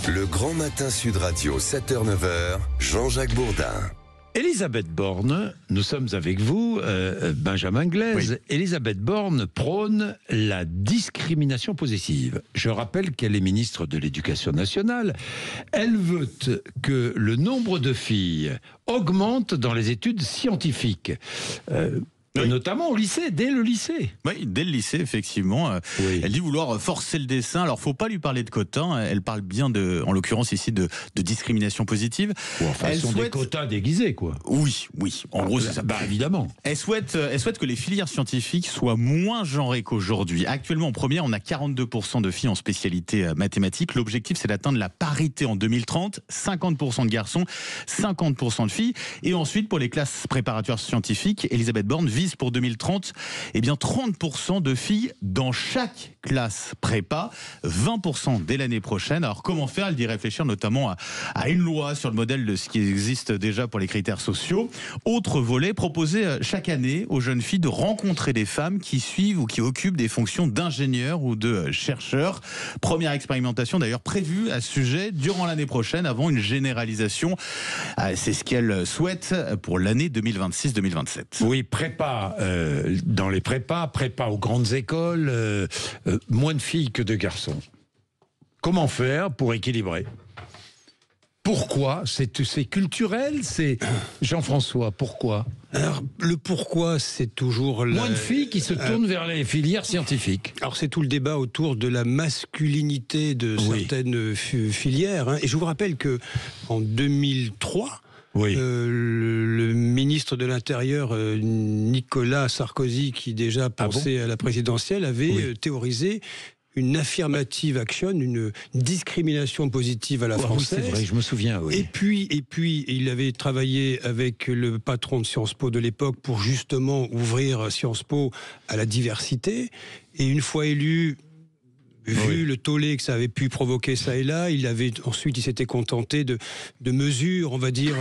Le Grand Matin Sud Radio, 7h-9h, Jean-Jacques Bourdin. Elisabeth Borne, nous sommes avec vous, Benjamin Glaise. Oui. Elisabeth Borne prône la discrimination positive. Je rappelle qu'elle est ministre de l'Éducation nationale. Elle veut que le nombre de filles augmente dans les études scientifiques. Oui. Notamment au lycée, dès le lycée. Oui, dès le lycée, effectivement. Oui. Elle dit vouloir forcer le dessin. Alors, faut pas lui parler de quotas. Elle parle bien en l'occurrence ici, de discrimination positive. Ou enfin, elle sont des quotas déguisés, quoi. Oui. En gros, c'est ça. Bah, évidemment. Elle souhaite que les filières scientifiques soient moins genrées qu'aujourd'hui. Actuellement, en première, on a 42% de filles en spécialité mathématiques. L'objectif, c'est d'atteindre la parité en 2030. 50% de garçons, 50% de filles. Et ensuite, pour les classes préparatoires scientifiques, Elisabeth Borne vise pour 2030, 30% de filles dans chaque classe prépa, 20% dès l'année prochaine. Alors comment faire? Elle dit réfléchir notamment à une loi sur le modèle de ce qui existe déjà pour les critères sociaux. Autre volet, proposer chaque année aux jeunes filles de rencontrer des femmes qui suivent ou qui occupent des fonctions d'ingénieurs ou de chercheurs. Première expérimentation d'ailleurs prévue à ce sujet durant l'année prochaine avant une généralisation. C'est ce qu'elle souhaite pour l'année 2026-2027. Oui, prépa dans les prépa aux grandes écoles, moins de filles que de garçons. Comment faire pour équilibrer? Pourquoi? C'est culturel, c'est Jean-François, pourquoi? Alors, le pourquoi, c'est toujours... Moins de filles qui se tournent vers les filières scientifiques. Alors, c'est tout le débat autour de la masculinité de certaines filières. Hein. Et je vous rappelle qu'en 2003... Oui. Le ministre de l'Intérieur, Nicolas Sarkozy, qui déjà pensait à la présidentielle, avait théorisé une affirmative action, une discrimination positive à la française. Oui, c'est vrai, je me souviens. Oui. Et puis, il avait travaillé avec le patron de Sciences Po de l'époque pour justement ouvrir Sciences Po à la diversité. Et une fois élu... Vu le tollé que ça avait pu provoquer ça et là, ensuite il s'était contenté de mesures, on va dire,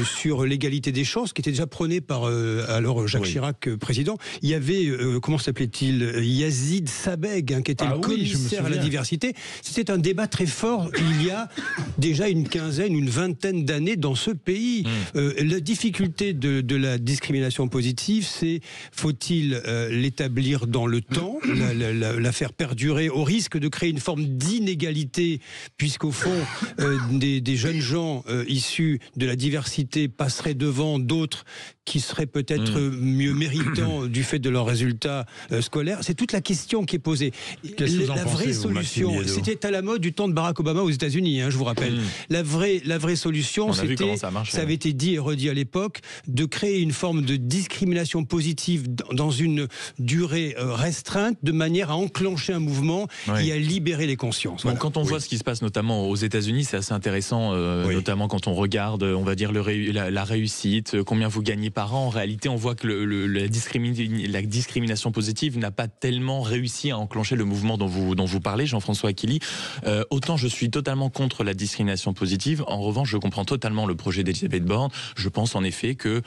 sur l'égalité des chances, qui était déjà prônée par alors Jacques Chirac, président. Il y avait, comment s'appelait-il, Yazid Sabeg, qui était le commissaire à la diversité. C'était un débat très fort il y a déjà une vingtaine d'années dans ce pays. La difficulté de la discrimination positive, c'est faut-il l'établir dans le temps, la faire perdurer au risque de créer une forme d'inégalité, puisqu'au fond, des jeunes gens issus de la diversité passeraient devant d'autres qui seraient peut-être mieux méritants du fait de leurs résultats scolaires. C'est toute la question qui est posée. La vraie solution, c'était à la mode du temps de Barack Obama aux États-Unis, je vous rappelle. La vraie solution, c'était, ça avait été dit et redit à l'époque, de créer une forme de discrimination positive dans une durée restreinte, de manière à enclencher un mouvement et à libérer les consciences. Voilà. Quand on voit ce qui se passe notamment aux États-Unis, c'est assez intéressant, notamment quand on regarde, on va dire la réussite, combien vous gagnez par an. En réalité, on voit que la discrimination positive n'a pas tellement réussi à enclencher le mouvement dont vous parlez, Jean-François Achilly. Autant je suis totalement contre la discrimination positive, en revanche, je comprends totalement le projet d'Elisabeth Borne. Je pense en effet que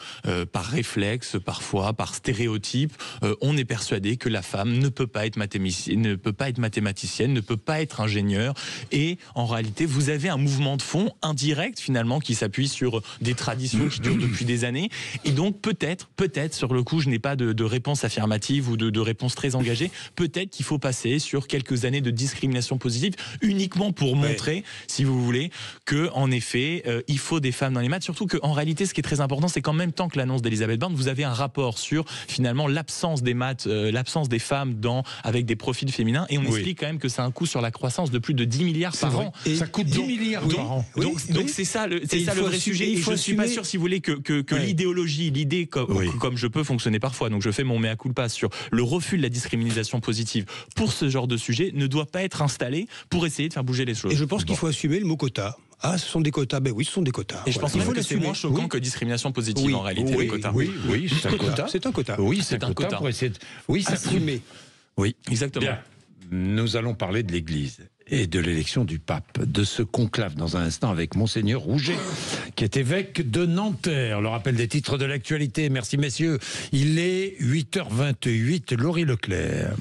par réflexe, parfois, par stéréotype, on est persuadé que la femme ne peut pas être mathématicienne, ne peut pas être ingénieur. Et en réalité, vous avez un mouvement de fond indirect, finalement, qui s'appuie sur des traditions qui durent depuis des années. Et donc, peut-être, sur le coup, je n'ai pas de réponse affirmative ou de réponse très engagée. Peut-être qu'il faut passer sur quelques années de discrimination positive, uniquement pour montrer, si vous voulez, que en effet, il faut des femmes dans les maths. Surtout qu'en réalité, ce qui est très important, c'est qu'en même temps que l'annonce d'Elisabeth Borne, vous avez un rapport sur, finalement, l'absence des maths, l'absence des femmes avec des profils féminins. Et on explique quand même que c'est un coût sur la croissance de plus de 10 milliards par an. Et ça coûte 10 milliards par an. Donc c'est ça le vrai sujet. Et je ne suis pas sûr, si vous voulez, que l'idéologie, l'idée comme je peux fonctionner parfois, donc je fais mon mea culpa sur le refus de la discrimination positive pour ce genre de sujet, ne doit pas être installée pour essayer de faire bouger les choses. Et je pense qu'il faut assumer le mot quota. Ah, ce sont des quotas. Ben oui, ce sont des quotas. Et je pense que c'est moins choquant que discrimination positive en réalité, les quotas. Oui, c'est un quota. C'est un quota. Oui, c'est un quota pour essayer de... Oui, c'est assumé. Oui, exactement. Bien. Nous allons parler de l'Église et de l'élection du pape, de ce conclave dans un instant avec Monseigneur Rouget, qui est évêque de Nanterre. Le rappel des titres de l'actualité. Merci messieurs. Il est 8h28, Laurie Leclerc.